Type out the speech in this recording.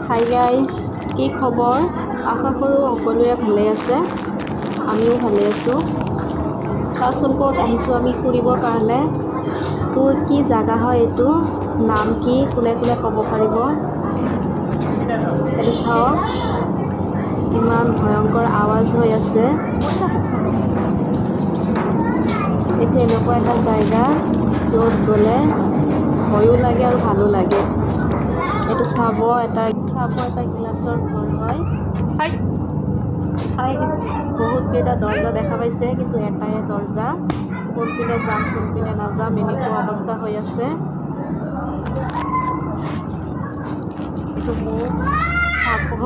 Hi guys, কি খবৰ? আশা কৰোঁ সকলোৱে ভালে আছে, আমিও ভালে আছোঁ। চাওকচোন ক'ত আহিছোঁ আমি ফুৰিবৰ কাৰণে। তোৰ কি জাগা হয় এইটো, নাম কি, কোনে কোনে ক'ব পাৰিব? এইটো চাওক, ইমান ভয়ংকৰ আৱাজ হৈ আছে। এইটো এনেকুৱা এটা জাগা য'ত গ'লে ভয়ো লাগে আৰু ভালো লাগে। এইটো চাব এটা গিলাচৰ ঘৰ হয়। বহুত কেইটা দৰ্জা দেখা পাইছে, কিন্তু এটাই দৰ্জা। কোনপিনে যাম কোনপিনে নাযাম এনেকুৱা অৱস্থা হৈ আছে। এইটো মোক চাব।